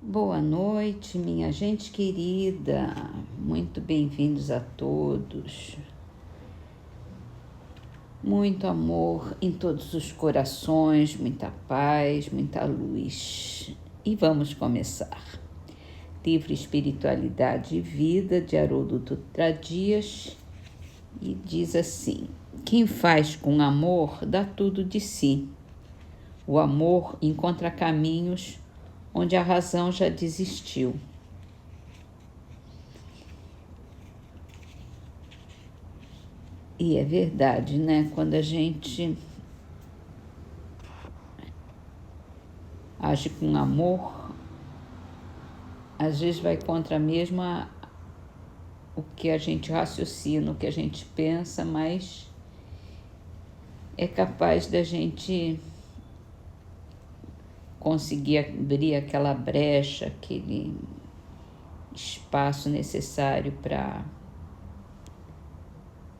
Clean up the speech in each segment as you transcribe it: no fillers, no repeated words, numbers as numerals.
Boa noite, minha gente querida. Muito bem-vindos a todos. Muito amor em todos os corações, muita paz, muita luz. E vamos começar. Livro Espiritualidade e Vida, de Haroldo Dutra Dias, e diz assim: quem faz com amor dá tudo de si. O amor encontra caminhos onde a razão já desistiu. E é verdade, né? Quando a gente age com amor, às vezes vai contra mesmo o que a gente raciocina, o que a gente pensa, mas é capaz da gente conseguir abrir aquela brecha, aquele espaço necessário para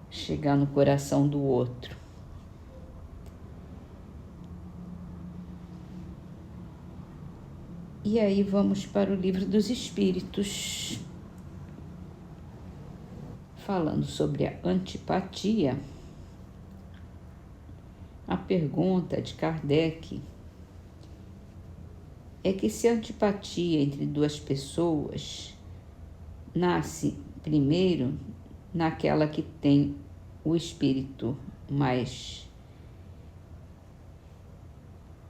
chegar no coração do outro. E aí vamos para o Livro dos Espíritos, falando sobre a antipatia. A pergunta de Kardec é que se a antipatia entre duas pessoas nasce primeiro naquela que tem o espírito mais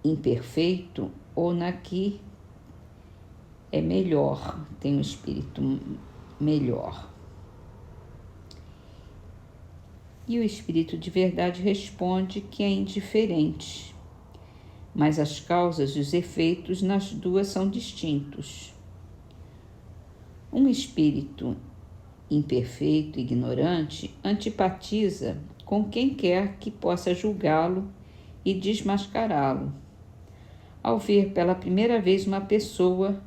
imperfeito ou na que é melhor, tem um espírito melhor. E o espírito de verdade responde que é indiferente, mas as causas e os efeitos nas duas são distintos. Um espírito imperfeito e ignorante antipatiza com quem quer que possa julgá-lo e desmascará-lo. Ao ver pela primeira vez uma pessoa,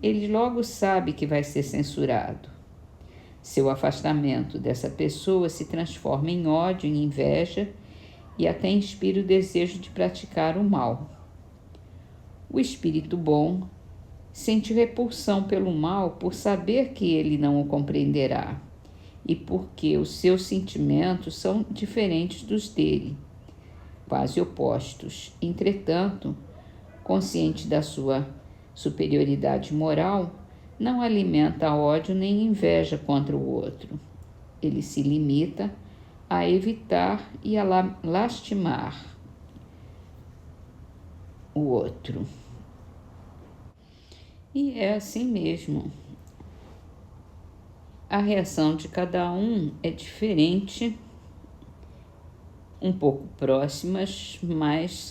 ele logo sabe que vai ser censurado. Seu afastamento dessa pessoa se transforma em ódio, em inveja e até inspira o desejo de praticar o mal. O espírito bom sente repulsão pelo mal por saber que ele não o compreenderá e porque os seus sentimentos são diferentes dos dele, quase opostos. Entretanto, consciente da sua superioridade moral, não alimenta ódio nem inveja contra o outro. Ele se limita a evitar e a lastimar o outro. E é assim mesmo. A reação de cada um é diferente, um pouco próximas, mas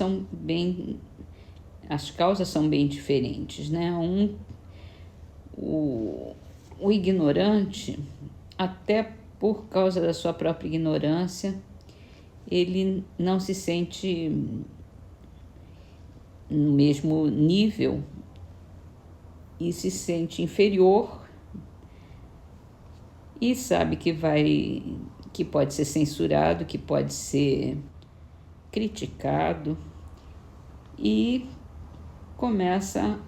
as causas são bem diferentes, né? O ignorante, até por causa da sua própria ignorância, ele não se sente no mesmo nível e se sente inferior e sabe que pode ser censurado, que pode ser criticado e começa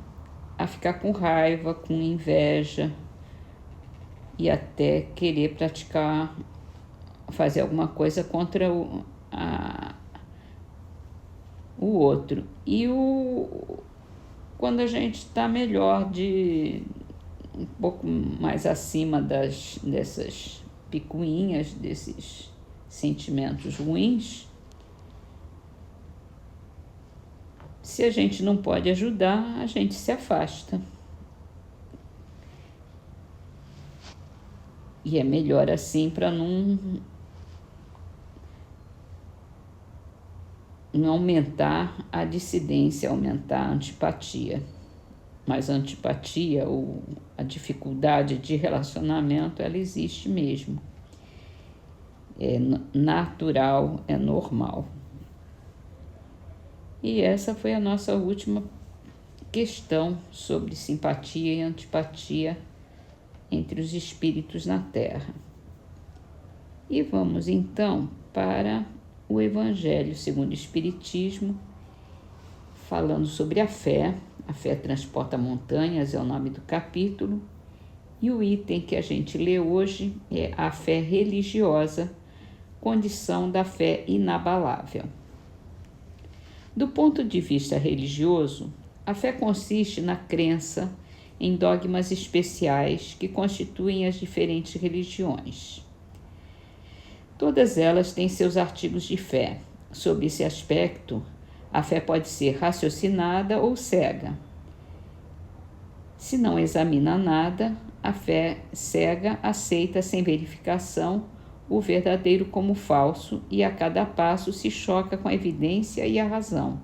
a ficar com raiva, com inveja e até querer fazer alguma coisa contra o outro. E quando a gente está melhor, um pouco mais acima dessas picuinhas, desses sentimentos ruins, se a gente não pode ajudar, a gente se afasta. E é melhor assim para não aumentar a dissidência, aumentar a antipatia. Mas a antipatia ou a dificuldade de relacionamento, ela existe mesmo. É natural, é normal. E essa foi a nossa última questão sobre simpatia e antipatia entre os espíritos na Terra. E vamos então para o Evangelho segundo o Espiritismo, falando sobre a fé. A fé transporta montanhas, é o nome do capítulo. E o item que a gente lê hoje é a fé religiosa, condição da fé inabalável. Do ponto de vista religioso, a fé consiste na crença em dogmas especiais que constituem as diferentes religiões. Todas elas têm seus artigos de fé. Sob esse aspecto, a fé pode ser raciocinada ou cega. Se não examina nada, a fé cega aceita sem verificação o verdadeiro como falso e a cada passo se choca com a evidência e a razão.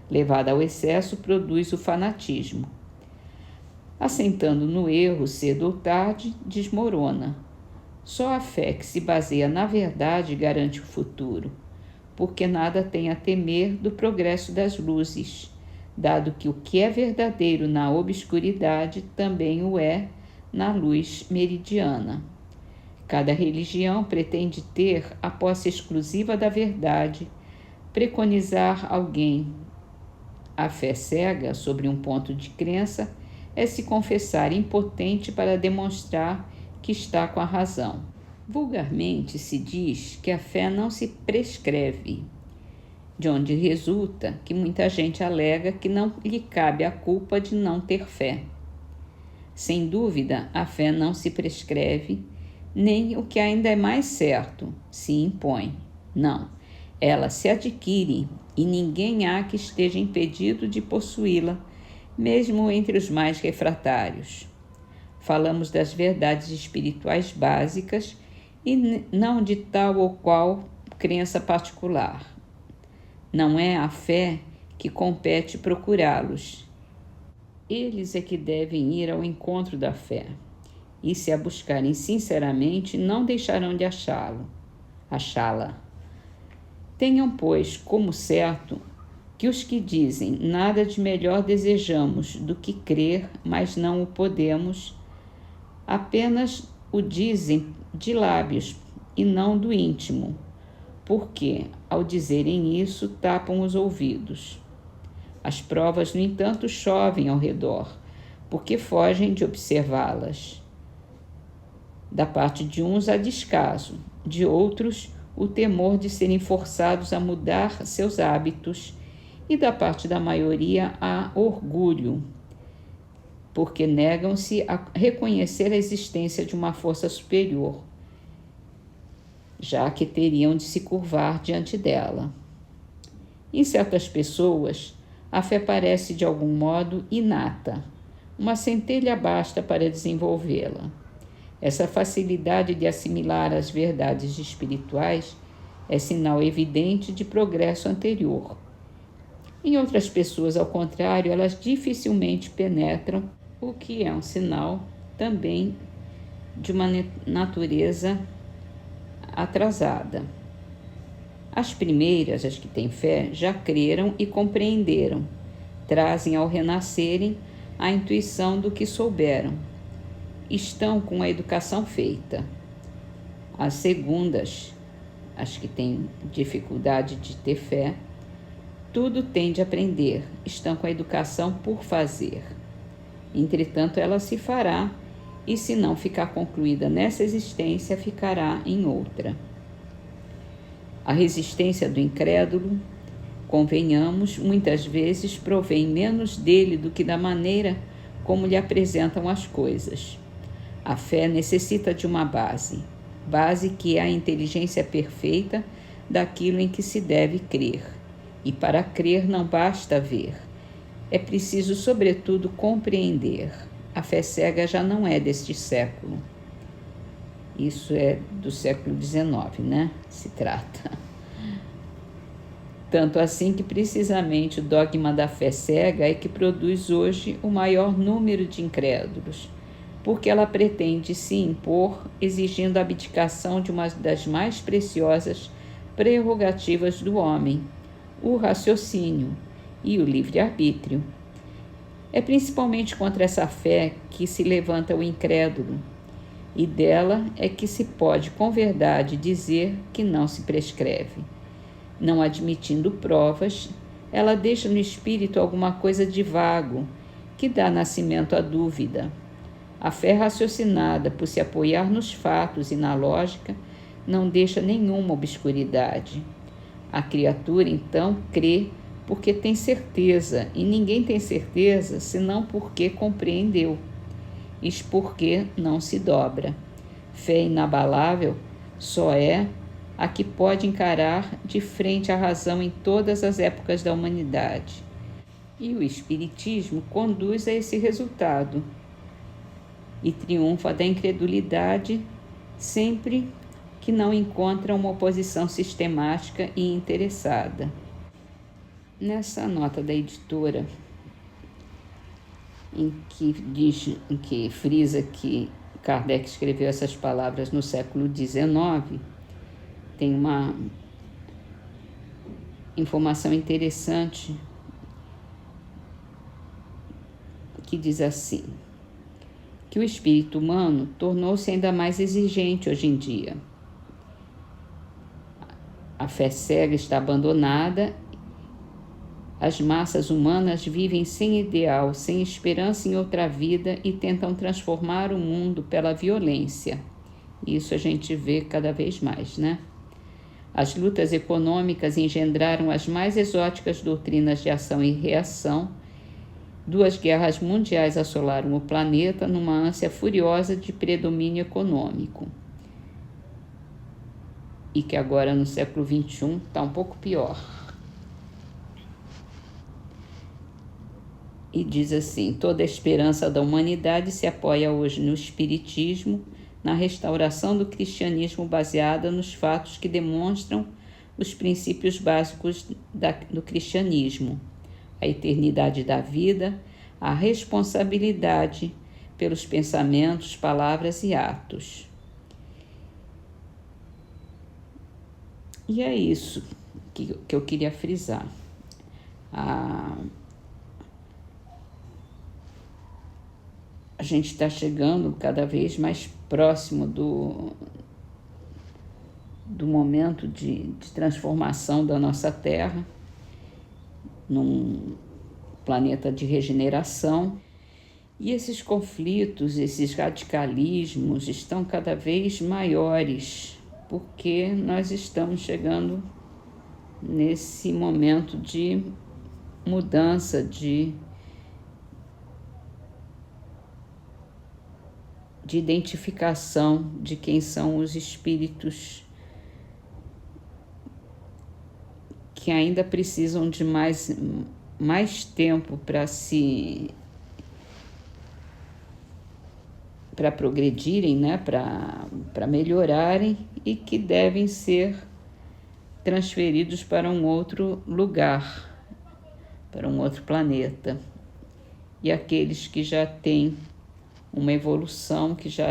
Levada ao excesso, produz o fanatismo. Assentando no erro cedo ou tarde, desmorona. Só a fé que se baseia na verdade garante o futuro, porque nada tem a temer do progresso das luzes, dado que o que é verdadeiro na obscuridade também o é na luz meridiana. Cada religião pretende ter a posse exclusiva da verdade, preconizar alguém. A fé cega sobre um ponto de crença é se confessar impotente para demonstrar que está com a razão. Vulgarmente se diz que a fé não se prescreve, de onde resulta que muita gente alega que não lhe cabe a culpa de não ter fé. Sem dúvida, a fé não se prescreve, nem o que ainda é mais certo, se impõe. Não, ela se adquire e ninguém há que esteja impedido de possuí-la, mesmo entre os mais refratários. Falamos das verdades espirituais básicas e não de tal ou qual crença particular. Não é a fé que compete procurá-los. Eles é que devem ir ao encontro da fé, e se a buscarem sinceramente, não deixarão de achá-la. Tenham, pois, como certo que os que dizem nada de melhor desejamos do que crer, mas não o podemos, apenas o dizem de lábios e não do íntimo, porque, ao dizerem isso, tapam os ouvidos. As provas, no entanto, chovem ao redor, porque fogem de observá-las. Da parte de uns há descaso, de outros o temor de serem forçados a mudar seus hábitos, e da parte da maioria há orgulho, porque negam-se a reconhecer a existência de uma força superior, já que teriam de se curvar diante dela. Em certas pessoas, a fé parece de algum modo inata. Uma centelha basta para desenvolvê-la. Essa facilidade de assimilar as verdades espirituais é sinal evidente de progresso anterior. Em outras pessoas, ao contrário, elas dificilmente penetram, o que é um sinal também de uma natureza atrasada. As primeiras, as que têm fé, já creram e compreenderam, trazem ao renascerem a intuição do que souberam. Estão com a educação feita. As segundas, as que têm dificuldade de ter fé, tudo têm de aprender, estão com a educação por fazer. Entretanto, ela se fará, e se não ficar concluída nessa existência, ficará em outra. A resistência do incrédulo, convenhamos, muitas vezes provém menos dele do que da maneira como lhe apresentam as coisas. A fé necessita de uma base que é a inteligência perfeita daquilo em que se deve crer. E para crer não basta ver, é preciso, sobretudo, compreender. A fé cega já não é deste século. Isso é do século XIX, né? Se trata. Tanto assim que precisamente o dogma da fé cega é que produz hoje o maior número de incrédulos, porque ela pretende se impor exigindo a abdicação de uma das mais preciosas prerrogativas do homem, o raciocínio e o livre-arbítrio. É principalmente contra essa fé que se levanta o incrédulo, e dela é que se pode com verdade dizer que não se prescreve, não admitindo provas, Ela deixa no espírito alguma coisa de vago, que dá nascimento à dúvida. A fé raciocinada, por se apoiar nos fatos e na lógica, não deixa nenhuma obscuridade. A criatura, então, crê porque tem certeza, e ninguém tem certeza senão porque compreendeu. Isso porque não se dobra. Fé inabalável só é a que pode encarar de frente a razão em todas as épocas da humanidade. E o Espiritismo conduz a esse resultado e triunfa da incredulidade sempre que não encontra uma oposição sistemática e interessada. Nessa nota da editora, em que frisa que Kardec escreveu essas palavras no século XIX, tem uma informação interessante que diz assim, que o espírito humano tornou-se ainda mais exigente hoje em dia. A fé cega está abandonada, as massas humanas vivem sem ideal, sem esperança em outra vida e tentam transformar o mundo pela violência. Isso a gente vê cada vez mais, né? As lutas econômicas engendraram as mais exóticas doutrinas de ação e reação. 2 guerras mundiais assolaram o planeta numa ânsia furiosa de predomínio econômico. E que agora, no século XXI, está um pouco pior. E diz assim, toda a esperança da humanidade se apoia hoje no Espiritismo, na restauração do cristianismo baseada nos fatos que demonstram os princípios básicos do cristianismo, a eternidade da vida, a responsabilidade pelos pensamentos, palavras e atos. E é isso que eu queria frisar. A gente está chegando cada vez mais próximo do momento de transformação da nossa Terra num planeta de regeneração. E esses conflitos, esses radicalismos estão cada vez maiores, porque nós estamos chegando nesse momento de mudança, de identificação de quem são os espíritos que ainda precisam de mais tempo para progredirem, né? Para melhorarem e que devem ser transferidos para um outro lugar, para um outro planeta. E aqueles que já têm uma evolução, que já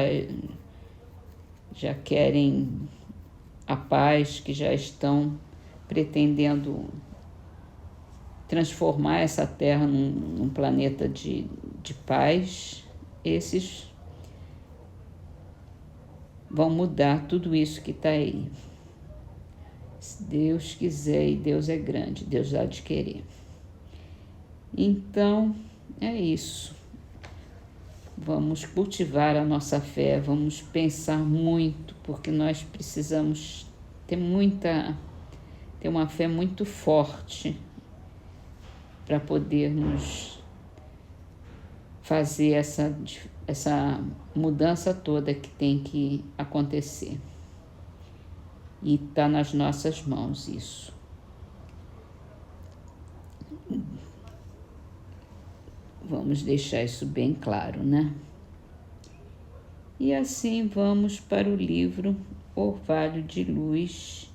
querem a paz, que já estão pretendendo transformar essa Terra num planeta de paz, esses vão mudar tudo isso que está aí. Se Deus quiser, e Deus é grande, Deus há de querer. Então, é isso. Vamos cultivar a nossa fé, vamos pensar muito, porque nós precisamos ter uma fé muito forte para podermos fazer essa mudança toda que tem que acontecer. E está nas nossas mãos isso. Vamos deixar isso bem claro, né? E assim vamos para o livro Orvalho de Luz,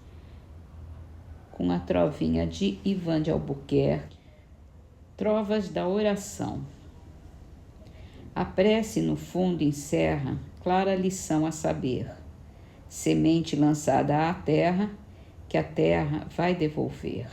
com a trovinha de Ivan de Albuquerque, Trovas da Oração. A prece, no fundo, encerra clara lição a saber, semente lançada à terra, que a terra vai devolver.